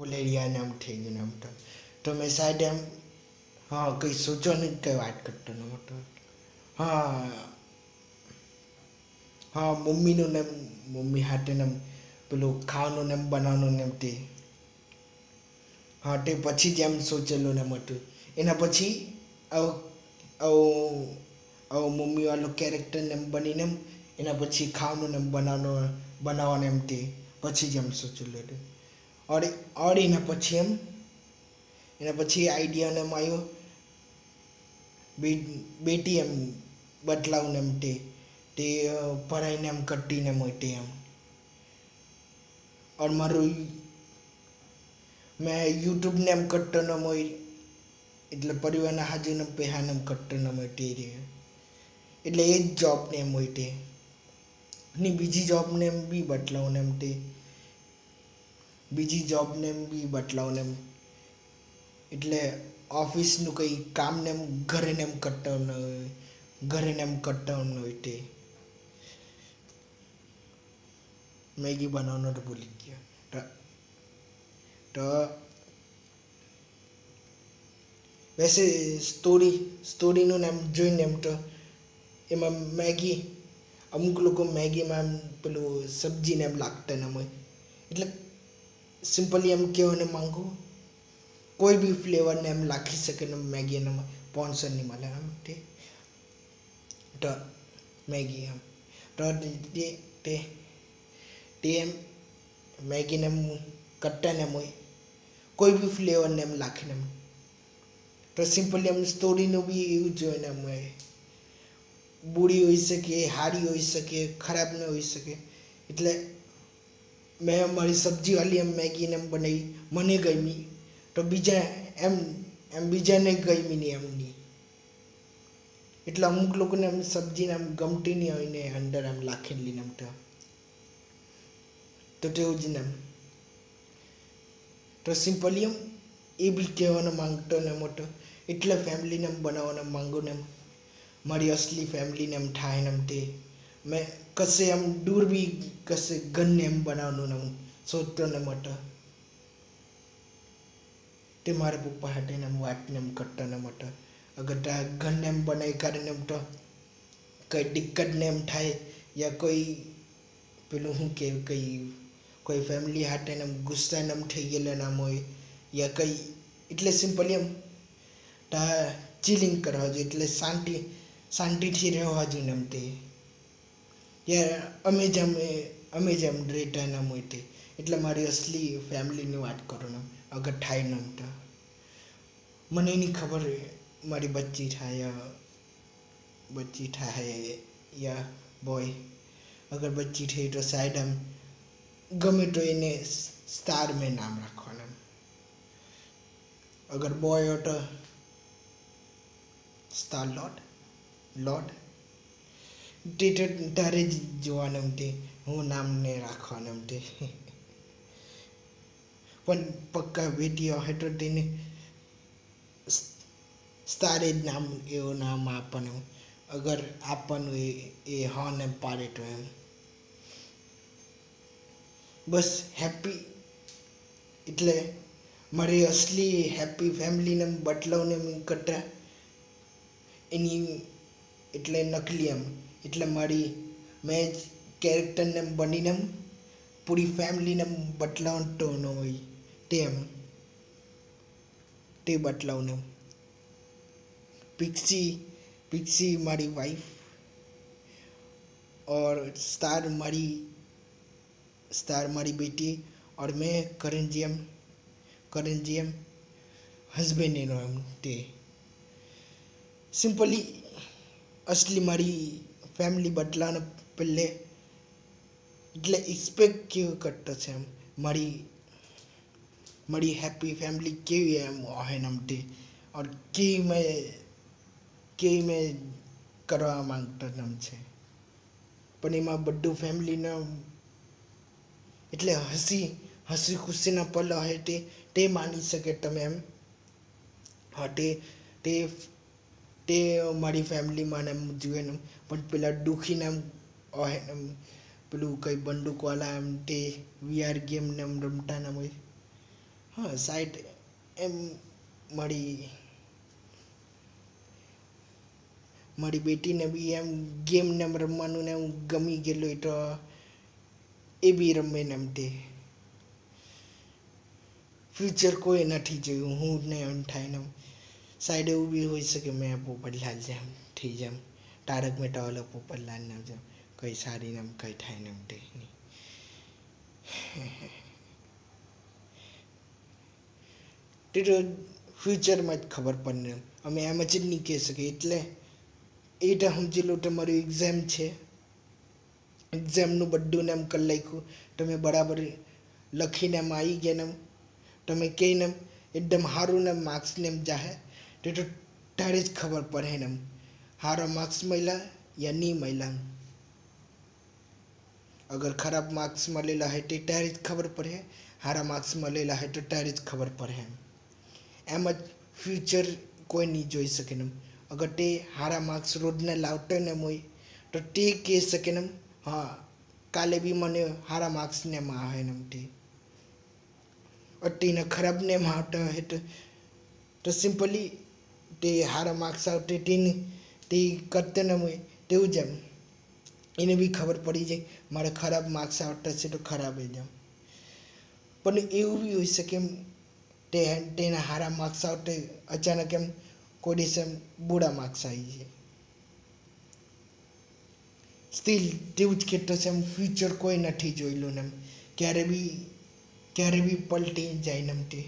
બોલેરિયા નામ થઈ ગયું આમ તો મેં સાહેબ એમ હા કંઈ સોચો નહીં કંઈ વાત કરતો ન મોટો હા હા મમ્મીનું ને મમ્મી હાથે ને પેલું ખાવાનું ને બનાવવાનું ને તે હા તે પછી જ એમ સોચેલું ને હતું એના પછી આવું આવું આવું મમ્મીવાળું કેરેક્ટર ને એમ બનીને એના પછી ખાવાનું ને બનાવવાનું એમ તે પછી જ એમ સોચેલું હતું ઓર એના પછી એના પછી આઈડિયા ને એમ આવ્યો બેટી એમ બદલાવું એમ તે પઢાઈને એમ કટીને મોટી એમ ઓર મારું મેં યુટ્યુબને એમ કરતો ન મોય એટલે પરિવારના હાજરને પહેહાને એમ કરતો ન મોટી રહે એટલે એ જ જોબને એમ હોય તે ની બીજી જોબને એમ બી બદલાવું એમ તે બીજી જોબને એમ બી બદલાવું એમ એટલે ઓફિસનું કંઈ કામને એમ ઘરે ને એમ કરતા ન હોય ઘરે ને એમ કરતા ન હોય તે મેગી બનાવવાનું તો ભૂલી ગયા તો વૈસે સ્ટોરીનું એમ જોઈને એમ તો એમાં મેગી અમુક લોકો મેગીમાં એમ પેલું સબ્જીને એમ લાગતા ને હોય એટલે સિમ્પલી એમ કહેવાને માંગુ કોઈ બી ફ્લેવરને એમ લાખી શકે ને મેગી એનામાં સ્પોન્સર નહીં મળે એમ તો મેગી એમ તો તે એમ મેગીને એમ કરતા ને એમ હોય કોઈ બી ફ્લેવરને એમ લાખીને એમ તો સિમ્પલી એમ સ્ટોરીનું બી એવું જોઈએ ને એમ બુરી હોઈ શકે સારી હોઈ શકે ખરાબ ન હોઈ શકે એટલે મેં મારી સબ્જીવાળી એમ મેગીને એમ બનાવી મને ગમી તો બીજા એમ બીજાને ગમી નહીં એમની એટલે અમુક લોકોને એમ સબ્જીને એમ ગમતી નહીં હોય ને અંદર એમ લાખેલી ને એમ તો તેવું જ ને એમ તો સિમ્પલી એમ એ બી કહેવાનો માંગતો ને મોટો એટલે ફેમિલીને એમ બનાવવાનો માંગુ ને એમ મારી અસલી ફેમિલીને એમ થાય ને એમ તે મેં કશે એમ દૂર બી કશે ઘરને એમ બનાવવાનું ને એમ સોચતો ને મોટો તે મારા પપ્પા હાથે એમ વાતને એમ કરતો ને મોટો અગર ત્યાં ઘરને એમ બનાવી કાઢીને એમ તો કંઈ દિક્કત ને એમ થાય યા કોઈ પેલું શું કે કંઈ કોઈ ફેમિલી હાથે એમ ગુસ્સાને એમ થઈ ગયેલા નામ હોય યા કંઈ એટલે સિમ્પલી એમ તા ચિલિંગ કરવા જોઈએ એટલે શાંતિથી રહેવા જોઈએ એમ તે યાર અમે જેમ રહેતા નામ હોય તે એટલે મારી અસલી ફેમિલીની વાત કરું ને અગર થાય ને એમ તો મને એની ખબર મારી બચ્ચી થાય યા બોય અગર બચ્ચી થઈ તો શાયદ એમ ગમે તો એને સ્ટાર મેં નામ રાખવાનું અગર બોય હોય તો સ્ટાર લોટ તે તો તારે જ જોવાનું એમ તે હું નામને રાખવાનું એમ તે પણ પક્કા બેટી હોય તો તેને સ્ટારે જ નામ એવું નામ આપવાનું અગર આપવાનું એ હોન એમ પાડે તો એમ બસ હેપી એટલે મારી અસલી હેપી ફેમિલીને બદલાવને એમ કરતા એની એટલે નકલી એમ એટલે મારી મેં જ કેરેક્ટરને એમ બનીને એમ પૂરી ફેમિલીને બદલાવતો ન હોય તે બદલાવને पिक्सी मारी वाइफ और स्टार मारी बेटी और मैं करण जी एम हस्बैंड एनो एम ते सिंपली असली मारी फैमिली बदलाने पहले એટલે એક્સપેક્ટ કેવું કરતો છે એમ મારી હેપી ફેમિલી કેવી એમ હોય એમ તે और કેવી મેં કરવા માંગતો એમ છે પણ એમાં બધું ફેમિલીને એટલે હસી ખુશીના પલ હોય તે માની શકે તમે એમ હા તે મારી ફેમિલીમાં એમ જુએ ને પણ પેલા દુઃખીને એમ હોય એમ પેલું કંઈ બંદૂકવાળા એમ તે વીઆર ગેમને એમ રમતા ના હોય હા સાઈડ એમ મારી મારી બેટીને બી એમ ગેમ ને એમ રમવાનું ને એમ ગમી ગયેલું તો એ બી રમે ને એમ તે ફ્યુચર કોઈ નથી જોયું હું ને એમ થાય ને સાઈડ એવું બી હોઈ શકે મેં પોપટલાલ જેમ થઈ જેમ તારક મહેતા વાળો પોપટલાલ ને જેમ કઈ સારી ને કઈ થાય ને એમ તે તે તો ફ્યુચરમાં જ ખબર પડને અમે એમ જ નહીં કહી શકીએ એટલે એ તો સમજી લો તમારું એક્ઝામ છે એક્ઝામનું બધું ને એમ કરી નાખ્યું તમે બરાબર લખીને એમ આવી ગયા ને તમે કહીને એકદમ સારું ને માર્ક્સ ને એમ જાહે તો ત્યારે જ ખબર પડે ને સારા માર્ક્સ મળ્યા યા નહીં મળ્યા અગર ખરાબ માર્ક્સ મળેલા હોય તે ત્યારે જ ખબર પડે સારા માર્ક્સ મળેલા હોય તો ત્યારે જ ખબર પડે એમ જ ફ્યુચર કોઈ નહીં જોઈ શકે ને અગર તે સારા માર્ક્સ રોજને લાવતો ને હોય તો તે કહી શકે ને હા કાલે બી મને સારા માર્ક્સ ને એમ આવે ને તે અટીને ખરાબ ને એમ આવતા હોય તો સિમ્પલી તે સારા માર્ક્સ આવતે તેને તે કરતે ને હોય તેવું જ એમ એને બી ખબર પડી જાય મારે ખરાબ માર્ક્સ આવતા છે તો ખરાબ જ એમ પણ એવું બી હોઈ શકે એમ તેના સારા માર્ક્સ આવતે અચાનક એમ કોઈ દિવસ એમ બુરા માર્ક્સ આવી જાય સ્ટીલ તેવું જ કહેતો છે એમ ફ્યુચર કોઈ નથી જોયેલું ને એમ ક્યારે બી પલટી જાય ને એમ તે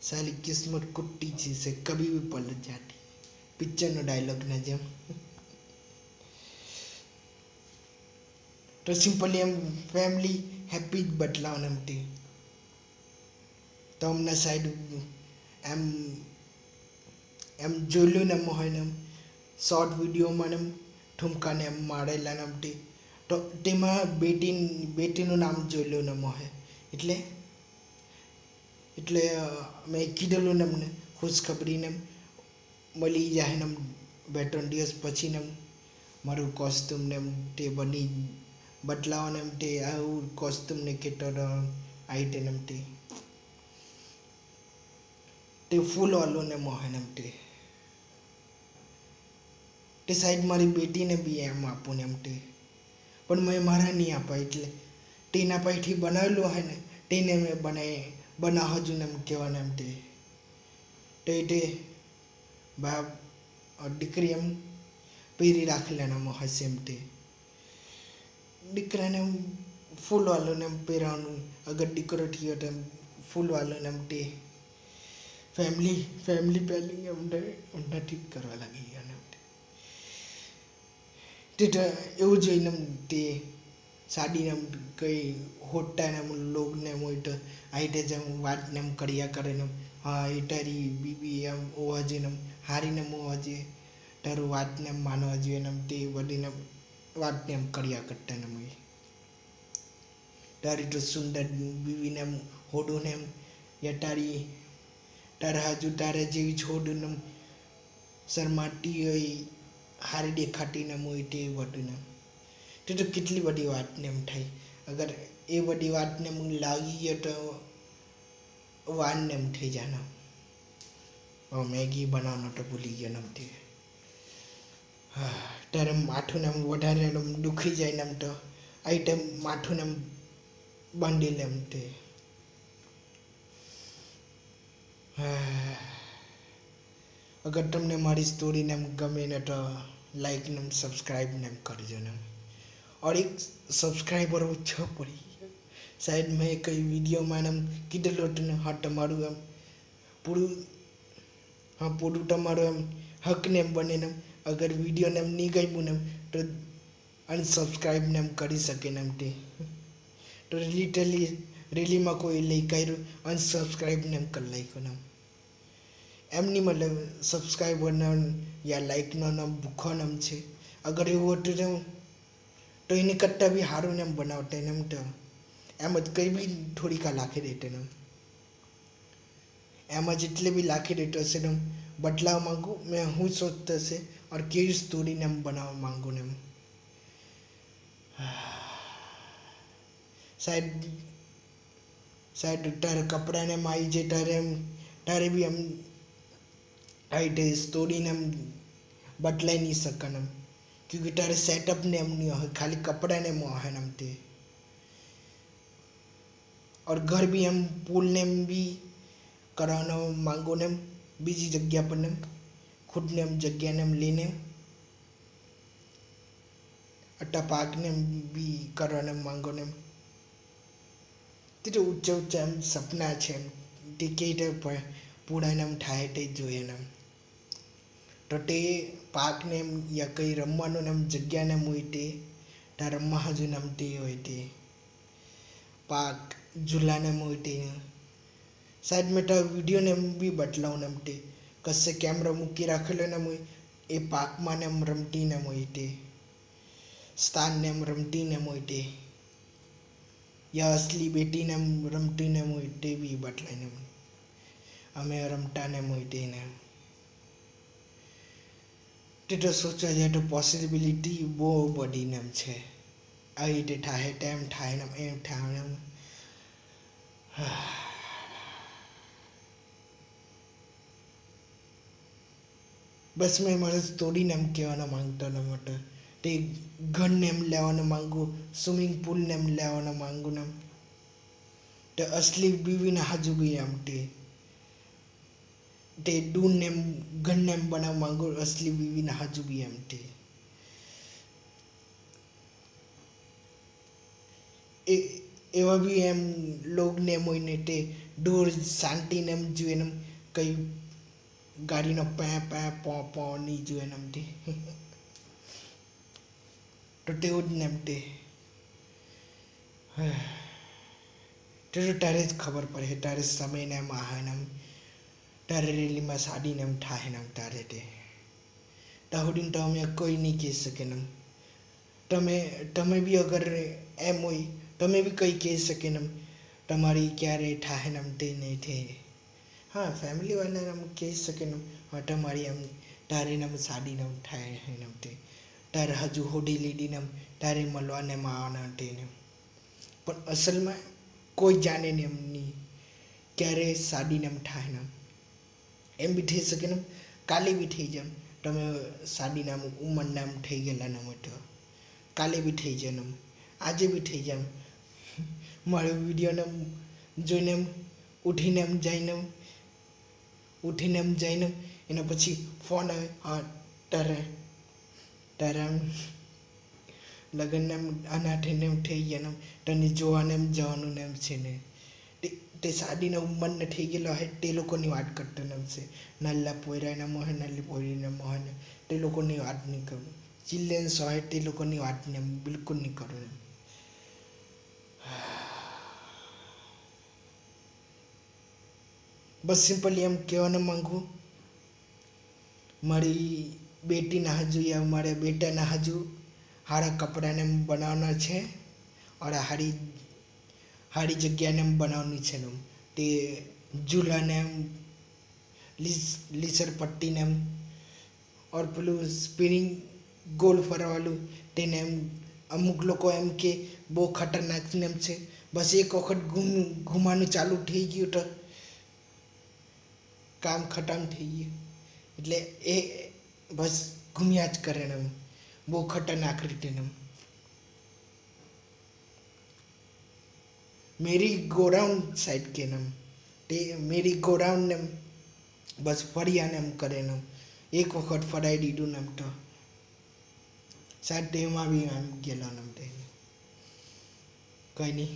સાલી કિસ્મત કુટ્ટી ચીજ છે કભી બી પલટ જાતી પિક્ચરનો ડાયલોગ ના જેમ તો સિમ્પલી એમ ફેમિલી હેપી જ બદલાવાનું એમ તે તો અમને સાઈડ એમ જોયેલું ને એમ હોય ને એમ શોર્ટ વિડીયોમાં એમ ઠુમકાને એમ મારેલા ને એમ તે તો તેમાં બેટીનું નામ જોયેલું ને એમ હોય એટલે મેં કીધેલું ને એમને ખુશખબરીને મળી જાય ને 2-3 દિવસ પછી ને મારું કોસ્ટ્યુમ ને એમ તે બની બદલાવાનું એમ તે આવું કોસ્ટ્યુમ ને કહેતો આઈટન એમ તે ફૂલ વાળું ને મોહન એમ તે સાઈડ મારી બેટીને બી એમ આપું ને એમ તે પણ મેં મારા નહીં આપા એટલે તેના પાસેથી બનાવેલું હોય ને તેને મેં બનાવજો ને એમ કહેવાના એમ તે બાપ દીકરી એમ પહેરી રાખેલાનામાં હશે એમ તે દીકરાને એમ ફૂલવાળું ને એમ પહેરવાનું અગર દીકરો થયો તો એમ ફૂલવાળું ને એમ તે ફેમિલી પ્લાનિંગ એમ નથી કરવા લાગી ગયા તે તો એવું જોઈને તે સાડીને એમ કંઈ હોટા ને એમ લોગને એમ હોય તો આઈટે જ એમ વાતને એમ કર્યા કરે ને હા એ તારી બીબી એમ હોવા જોઈએ ને હારીને એમ હોવા જોઈએ તારું વાતને એમ માનવા જોઈએ ને તે બધીને વાતને એમ કર્યા કરતા ને હોય તારી તો સુંદર બીવીને એમ હોડું ને એમ યા તારા હજુ તારે જેવી જ હોડું ને શરમાટી હોય હારી દેખાતી ને હોય તે બધું ને તે તો કેટલી બધી વાતને એમ થાય અગર એ બધી વાતને એમ લાગી ગયો તો વાનને એમ થઈ જાય મેગી બનાવવાનો તો ભૂલી ગયો ને તે ત્યારે માથું ને એમ વધારે દુખી જાય ને એમ તો આઈટમ માથું ને એમ બાંધી લે એમ તે અગર તમને મારી સ્ટોરીને એમ ગમે ને તો લાઈક ને સબસ્ક્રાઈબ ને એમ કરજો ને और एक સબસ્ક્રાઈબર ઓછો પડી ગયો શાયદ મેં કઈ વિડીયોમાં એમ કીધેલું હતું ને હા તમારું એમ પૂરું તમારું એમ હક ને એમ બને ને અગર વિડીયોને એમ નહીં ગમ્યું ને તો અનસબસ્ક્રાઈબ ને એમ કરી શકે ને એમ તે તો રેલીમાં કોઈ લઈ કર્યું અનસબસ્ક્રાઈબ ને એમ કરી નાખ્યું ને એમની મતલબ સબસ્ક્રાઈબરનો યા લાઈકનો નામ ભૂખો નામ છે અગર એવું હતું તો એની કરતાં બી સારું ને એમ બનાવતા એને એમ તો એમ જ કંઈ બી થોડીક લાખી દેતે ને એમ જ એટલે બી લાખી દેતો હશે ને બદલાવ માગું મેં હું સોચતો હશે और કેવી સ્ટોરીને એમ બનાવવા માગું ને એમ शायद तारे कपड़ा ने माई जे तारे भी हम आईटे स्टोरी ने बदलाई नहीं सकन हम, क्योंकि तारे सेटअप ने हम नहीं हो खाली कपड़ा ने मोहन हम ते। और घर भी हम पूल ने भी कराना मांगो ने बीजी जगह पर ने खुद ने हम जगह ने लेने अट्टा पाक ने भी कराना मांगो ने तो ऊंचा ऊंचा हम सपना छे टिकेट पूरा ने ठाए ते જોઈએ ને તો તે પાક ને या કઈ રમવાનું ને જગ્યા ને હોય તે તાર રમવા હજુ નમતી હોય તે પાક झूला ने હોય તે शायद में तो वीडियो ने भी बतलाऊ नमते कसे कैमरा मूकी राखेलो ने मुई ए पाक में ने रमती ने मुई ते स्थान ने रमती ने मुई ते या असली बेटी ने रमती ने मुई ते भी बतलाई ने अमे रमता ने मुई ते ने तो सोचा जाए तो पॉसिबिलिटी बो बड़ी नम छे आई ते थाहे टाइम थाहे नम एम थाहे नम बस मैं मारे स्टोरी नेम कहवाना मांगता न मटे ते घर नेम लेवाना मांगू स्विमिंग पूल नेम लेवाना मांगू नम ते असली बीवी ना हजू भी आम ते डून नेम घर नेम बना मांगू असली बीवी ना हजू भी आम एवा भी एम लोग नेम होई ने ते दूर शांति नेम जुए नम कई गाड़ी न पै पै पौ पौ नहीं जुए नमते तो ते उड नमते तो तारे खबर पड़े तारे समय ने महानम तारे रेली में शादी नम ठाहे नम तारे ते ताहुडिन तो हमें कोई नहीं कह सके नम तमे भी अगर एम होई तमे भी कई कह सके नम तमारी क्यारे ठाहे नम ते नहीं थे हाँ फैमिली वाले नम कह सके नम हाँ तमारी हम तारे नम शादी नम ठाए हैं नम ते तारे हजू होडी लीडी नम तारे मलवा ने माना ते नम पर असल में कोई जाने ने हमनी क्यारे शादी नम ठाए नम एम भी थी सके नम काले भी थी जम तमे शादी नाम उमर नाम थी गेला नम तो काले भी थी जम आज भी थी जम मारो वीडियो नम जोईने उठीने जाइने एना पछी फोन आवे हाँ तारे लग्न ने अनाथे ने थी गया नम तने जोवा ने जवानुं नेम छे ने ते शादी ने उमर ने थी गेलो है ते लोकोनी वात करतो नम से नल्ला पोयरा ने मोहन नल्ली पोयरी ने मोहन ते लोकोनी वात नहीं करूं चिल्ड्रन्स है ते लोकोनी वात ने बिल्कुल नहीं करूं बस सिंपली हम कहवाना मांगू मारी बेटी ना हजू या मारे बेटा ना हजू हारा कपड़ा ने बनावना छे और हारी जगह ने बनावनी छे नम ते झूला ने लीसर पट्टी ने और पेलू स्पिनिंग गोल फरवालू तेने अमुक लोग एम के बो खतरनाक नेम छे बस एक वखत घूमानु चालू थी गयु तो काम खत्म थी गयु એટલે એ बस घूम्या ज करे नम बो खतरनाक रीते नम मेरी गोराउंड साइड के नम ते मेरी गोराउंड नम बस फरिया नम करे नम एक वखत फराई दीधु नम तो शायद तेमा भी हम गेला नम ते कई नहीं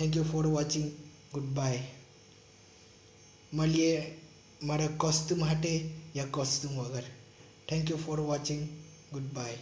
thank you for watching goodbye मलिए मारा कॉस्ट्यूम हटे या कॉस्ट्यूम वगैरह thank you for watching good bye.